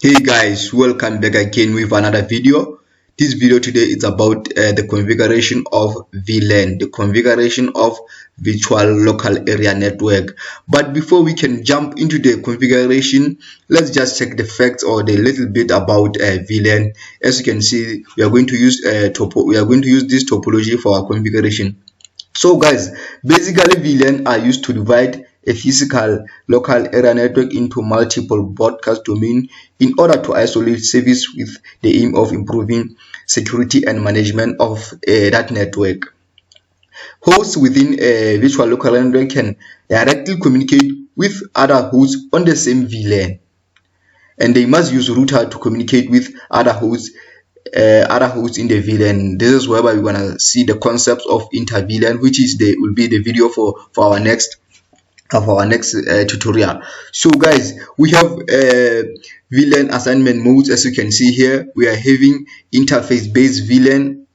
Hey guys, welcome back again with another video. This video today is about the configuration of VLAN, the configuration of virtual local area network. But before we can jump into the configuration, let's just check the facts or the little bit about VLAN. As you can see, we are going to use this topology for our configuration. So guys, basically VLAN are used to divide a physical local area network into multiple broadcast domains in order to isolate service with the aim of improving security and management of that network. Hosts within a virtual local network can directly communicate with other hosts on the same VLAN, and they must use router to communicate with other hosts in the VLAN. This is whereby we're gonna see the concepts of inter VLAN, which is will be the video for our next tutorial. So guys, we have VLAN assignment modes. As you can see here, we are having interface based VLAN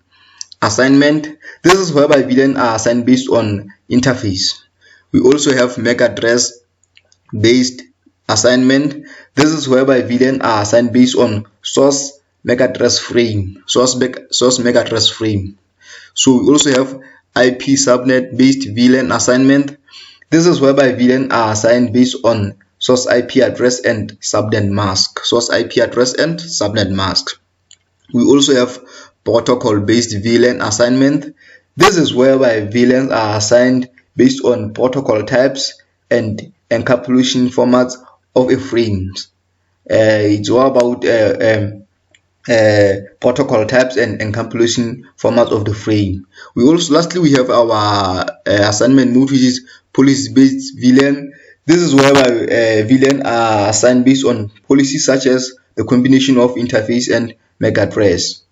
assignment. This is whereby VLAN are assigned based on interface. We also have MAC address based assignment. This is whereby VLAN are assigned based on source MAC address frame. Source MAC address frame. So we also have IP subnet based VLAN assignment. This is whereby VLAN are assigned based on source IP address and subnet mask. Source IP address and subnet mask. We also have protocol based VLAN assignment. This is whereby VLANs are assigned based on protocol types and encapsulation formats of a frame. It's all about protocol types and encapsulation formats of the frame. Lastly we have our assignment mode, which is policy based VLAN. This is whereby VLAN are assigned based on policies such as the combination of interface and MAC address,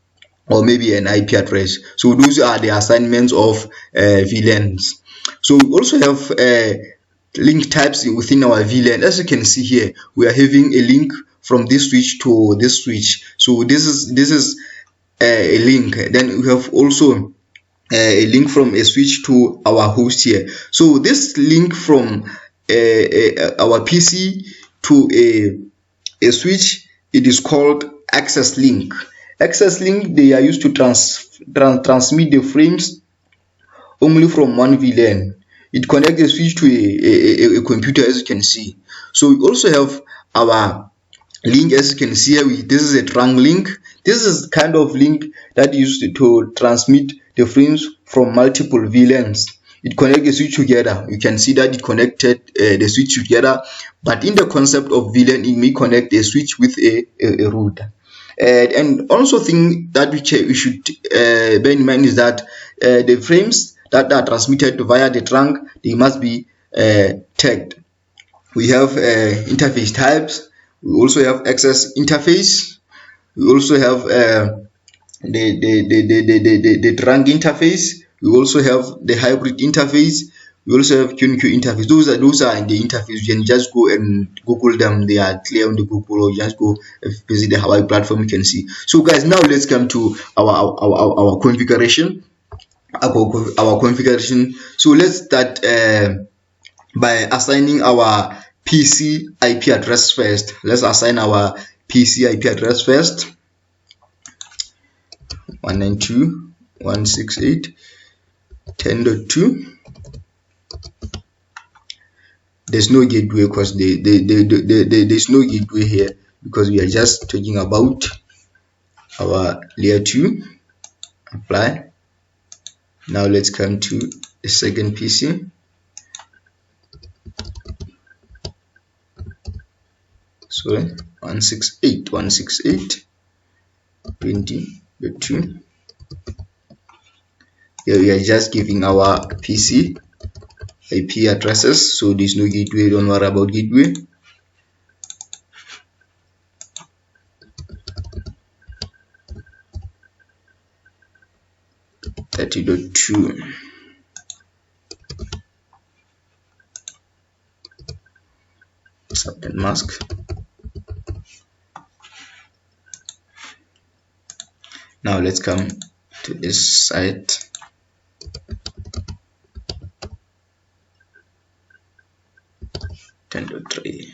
or maybe an IP address. So those are the assignments of VLANs. So we also have link types within our VLAN. As you can see here, we are having a link from this switch to this switch. So this is a link. Then we have also a link from a switch to our host here. So this link from our PC to a switch, it is called access link. Access link, they are used to transmit the frames only from one VLAN. It connects the switch to a computer, as you can see. So we also have our link. As you can see here, this is a trunk link. This is kind of link that is used to transmit the frames from multiple VLANs. It connects the switch together. You can see that it connected the switch together, but in the concept of VLAN, it may connect a switch with a router. And also thing that we should bear in mind is that the frames that are transmitted via the trunk, they must be tagged. We have interface types. We also have access interface. We also have the trunk interface. We also have the hybrid interface. We also have QQ interface. Those are in the interface. You can just go and Google them. They are clear on the Google, or just go visit the Huawei platform. You can see. So guys, now let's come to our configuration. Our configuration. So let's start by assigning our PC IP address first. Let's assign our PC IP address first. 192.168.10.2. There's no gateway because there's no gateway here because we are just talking about our layer 2. Apply. Now let's come to the second PC. So 168.168.20.2. Here we are just giving our PC IP addresses, so there's no gateway. Don't worry about gateway. .2. Subnet mask. Now let's come to this site. .3.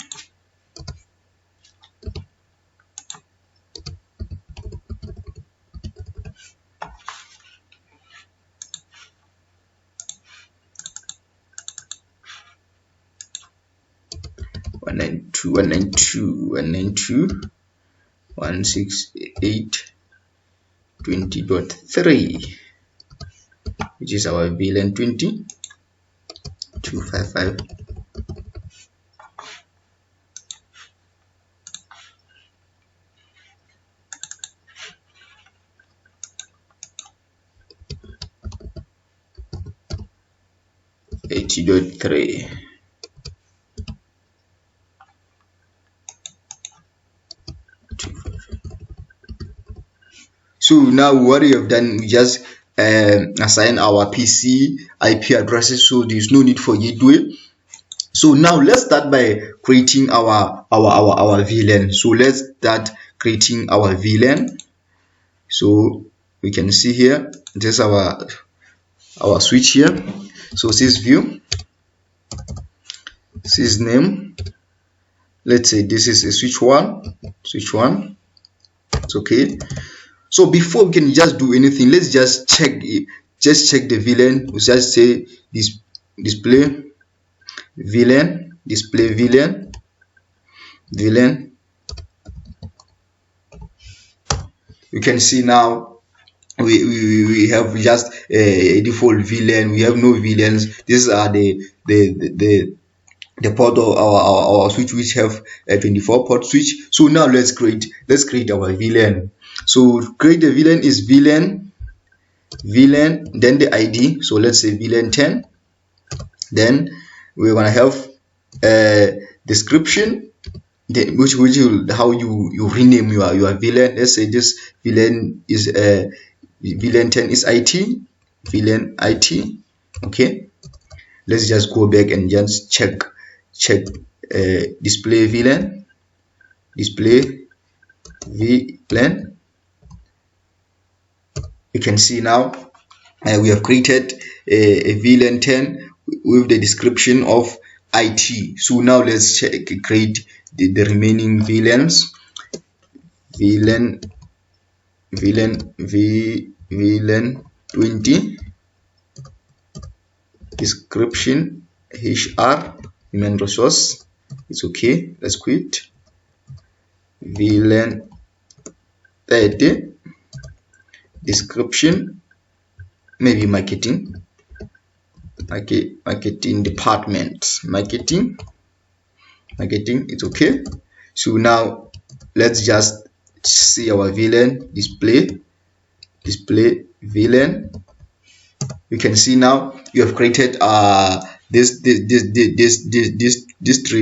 192.168.20.3, which is our VLAN 20, 255. .3. So now what we have done, we just assign our PC IP addresses, so there's no need for gateway. So now let's start by creating our VLAN. So let's start creating our VLAN. So we can see here, this is our switch here. So this view, this is name. Let's say this is a switch one. It's okay. So before we can just do anything, let's just check the VLAN. We just say this display VLAN. You can see now we have just a default VLAN. We have no VLANs. These are the port of our switch, which have a 24 port switch. So now let's create our VLAN. So create the VLAN is VLAN, then the ID. So let's say VLAN 10. Then we're gonna have a description, which will how you rename your VLAN. Let's say this VLAN is VLAN 10 is IT, VLAN IT. Okay, let's just go back and just check display VLAN. You can see now we have created a VLAN 10 with the description of IT. So now let's create the remaining VLANs. VLAN 20, description HR, human resource. It's okay, let's quit. VLAN 30, description, maybe marketing department, marketing, it's okay. So now let's just see our VLAN display VLAN. You can see now you have created these 3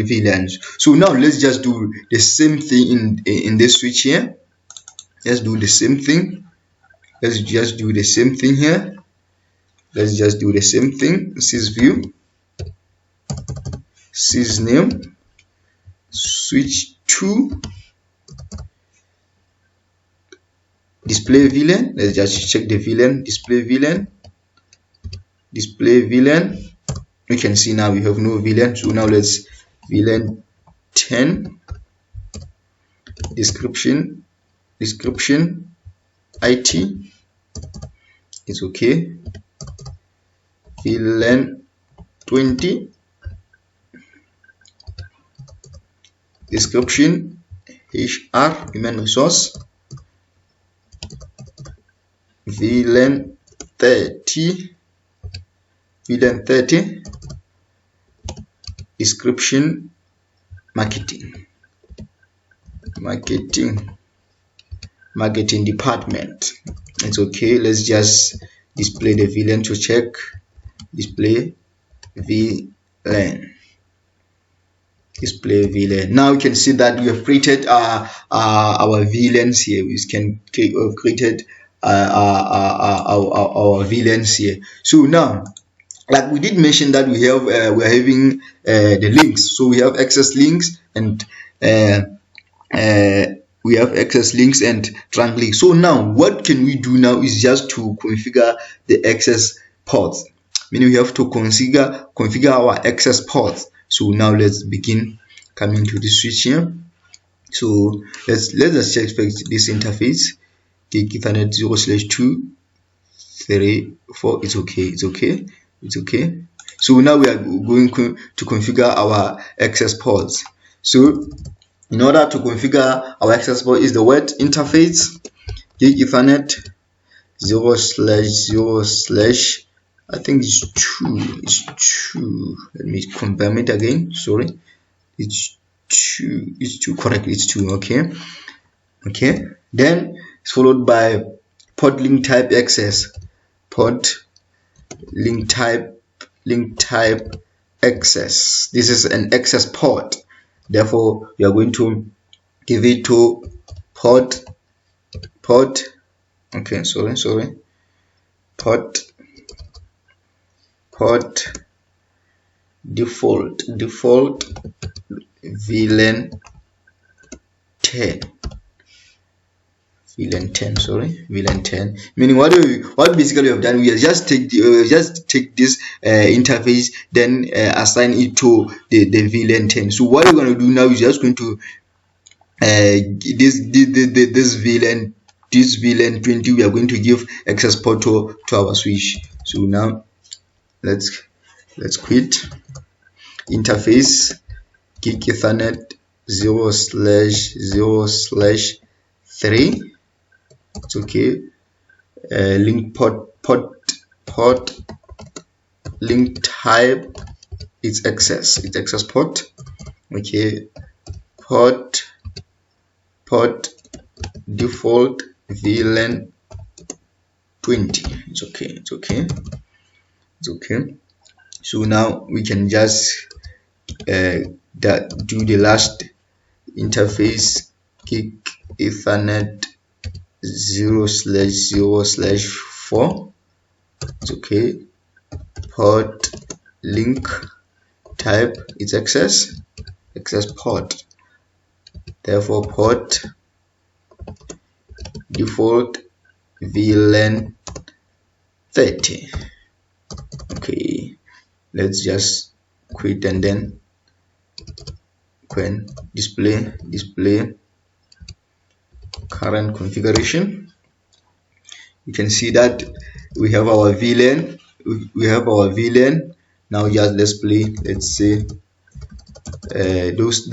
VLANs. So now let's just do the same thing in this switch here. Let's do the same thing. Let's just do the same thing here. Let's just do the same thing. Sys view, sys name, switch 2, display VLAN. Let's just check the VLAN, display VLAN. You can see now we have no VLAN. So now let's VLAN 10, description IT, it's okay. VLAN 20, description HR, human resource. VLAN 30, description marketing department. It's okay. Let's just display the VLAN to check. Display VLAN. Now you can see that we have created our VLANs here. We can have created our VLANs here. So now, like we did mention that we have we're having the links. So we have access links and trunk links. So now what can we do now is just to configure the access ports. Meaning we have to configure our access ports. So now let's begin coming to the switch here. So let's just check this interface. Ethernet 0/234. It's okay. So now we are going to configure our access ports. So in order to configure our access port is the word interface gig Ethernet 0/0/ I think it's 2. Let me confirm it again. Sorry, it's 2 correct, it's 2. Okay, then it's followed by port link type access, port link type access. This is an access port, therefore we are going to give it to port okay, sorry, port default VLAN 10. VLAN 10, meaning what basically we have done, we have just take this interface, then assign it to the VLAN 10. So what we're going to do now is just going to this VLAN 20, we are going to give access port to our switch. So now let's quit interface gig Ethernet 0/0/3. It's okay. Link port link type, it's access port. Okay, port default VLAN 20. It's okay. So now we can just do the last interface gig Ethernet 0/0/4. It's okay. Port link type, it's access port, therefore port default VLAN 30. Okay, let's just quit and then display current configuration. You can see that we have our VLAN. Now just let's say those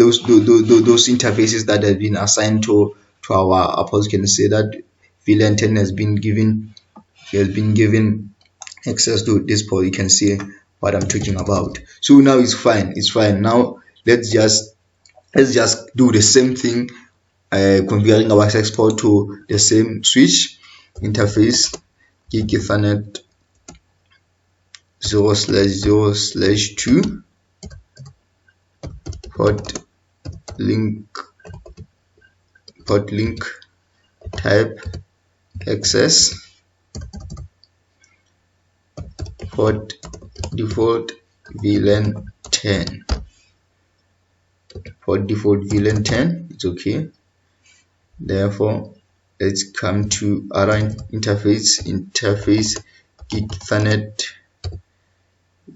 interfaces that have been assigned to our ports. You can say that VLAN 10 has been given access to this port. You can see what I'm talking about. So now it's fine. Now let's just do the same thing, configuring our access port to the same switch. Interface gig Ethernet 0/0/2. port link type access, port default VLAN 10. Port default VLAN 10. It's okay. Therefore let's come to our interface gig Ethernet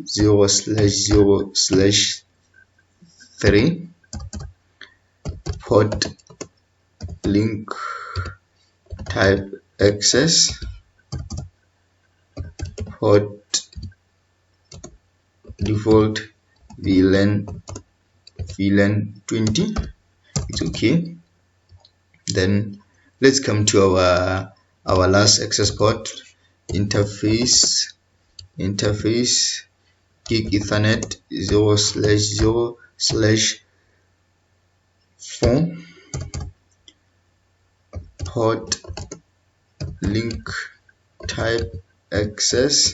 0/0/3. port link type access, port default VLAN 20. It's okay. Then let's come to our last access port, interface gig Ethernet 0/0/4. port link type access,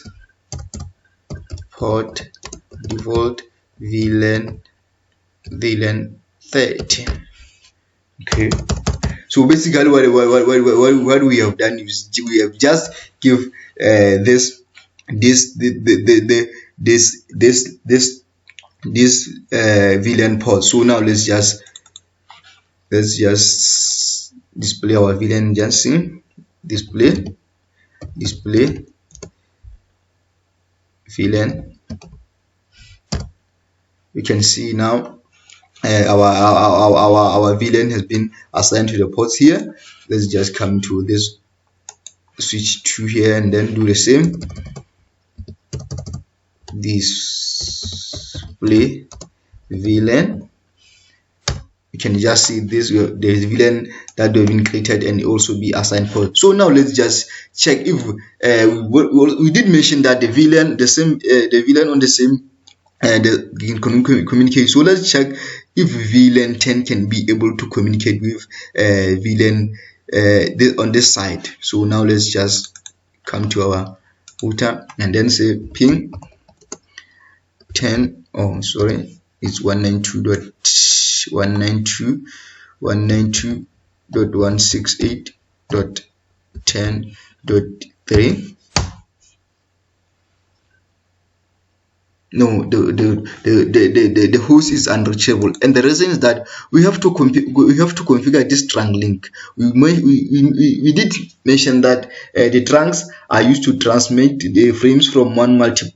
port default VLAN 30. Okay, so basically what we have done is we have just give this VLAN port. So now let's just display our VLAN. Just see display VLAN. We can see now our VLAN has been assigned to the ports here. Let's just come to this switch 2 here and then do the same. Display VLAN. you can just see this, there's VLAN that have been created and also be assigned port. So now let's just check if we did mention that the VLAN, the VLAN on the same communicate. So let's check if VLAN 10 can be able to communicate with VLAN on this side. So now let's just come to our router and then say ping 10. Oh, sorry, it's 192.168.10.3. No, the host is unreachable, and the reason is that we have to configure this trunk link. We did mention that the trunks are used to transmit the frames from multiple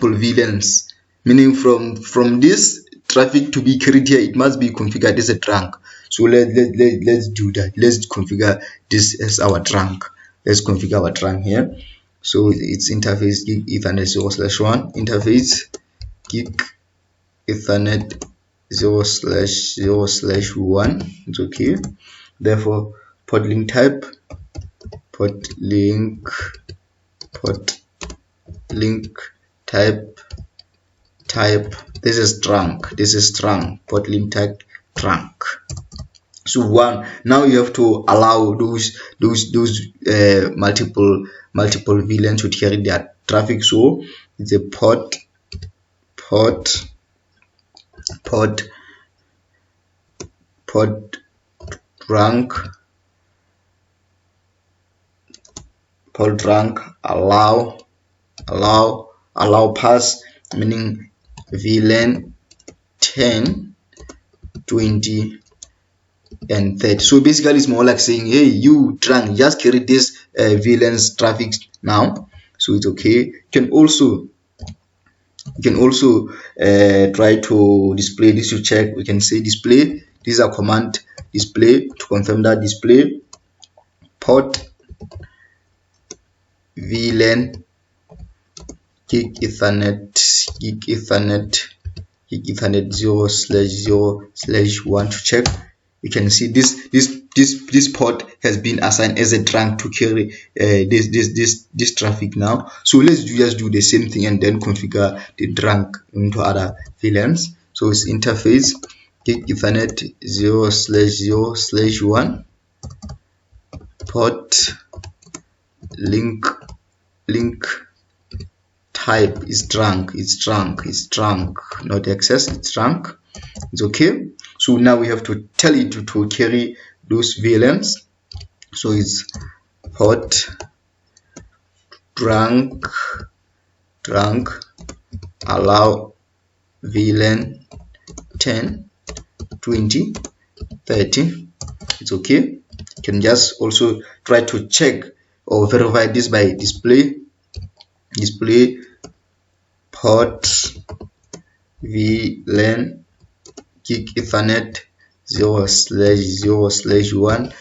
VLANs, meaning from this traffic to be carried here, it must be configured as a trunk. So let's do that. Let's configure this as our trunk. Let's configure our trunk here. So it's interface gig ethernet 0/1, interface gig ethernet 0/0/1. It's okay. Therefore port link type type this is trunk, port link type trunk. So now you have to allow those multiple VLANs to carry their traffic. So it's a port trunk allow pass, meaning VLAN 10, 20 and 30. So basically it's more like saying, hey, you trunk, just carry this VLAN's traffic now. So it's okay. You can also try to display this to check. We can say display, this is a command, display, to confirm that display port VLAN gig ethernet 0/0/1 to check. You can see this port has been assigned as a trunk to carry this traffic now. So let's just do the same thing and then configure the trunk into other VLANs. So it's interface gig ethernet 0/0/1 port link type is trunk, not access, it's trunk. It's okay. So now we have to tell it to carry those VLANs. So it's port trunk allow VLAN 10, 20, 30. It's okay. You can just also try to check or verify this by display port VLAN gig ethernet 0/0/1.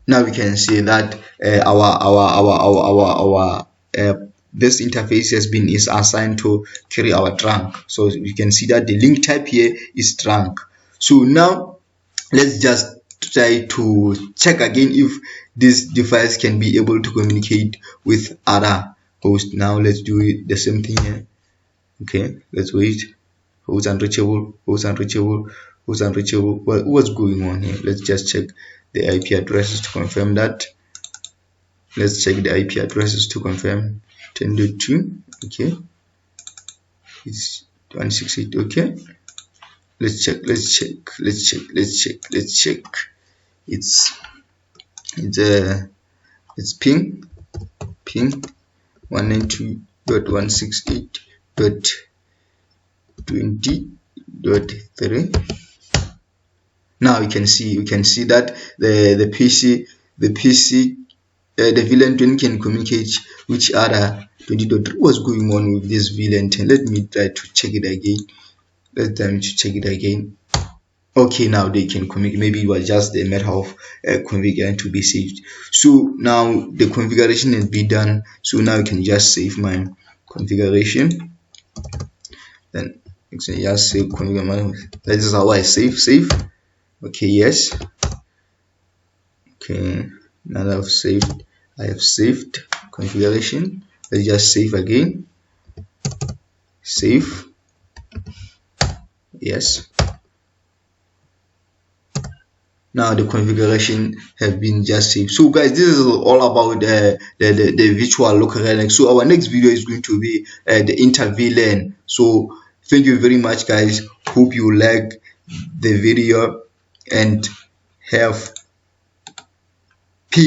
Now we can see that this interface is assigned to carry our trunk. So you can see that the link type here is trunk. So now let's just try to check again if this device can be able to communicate with other hosts. Now let's do it the same thing here. Okay, let's wait. Host unreachable. Well, what's going on here? Let's just check the IP addresses to confirm that. Let's check the IP addresses to confirm. 10.2. Okay, it's 168. Okay, let's check. It's ping 192.168.20.3. Now you can see that the VLAN 10 can communicate which other 20.3. What's going on with this VLAN 10? Let me try to check it again. Okay, now they can communicate. Maybe it was just a matter of configuring to be saved. So now the configuration has been done. So now I can just save my configuration. Then Okay, just save configuration. This is how I save. Okay, yes. Okay, now that I have saved configuration. Let's just save again. Save. Yes. Now the configuration have been just saved. So guys, this is all about the virtual local area. So our next video is going to be the inter VLAN. So thank you very much guys. Hope you like the video and have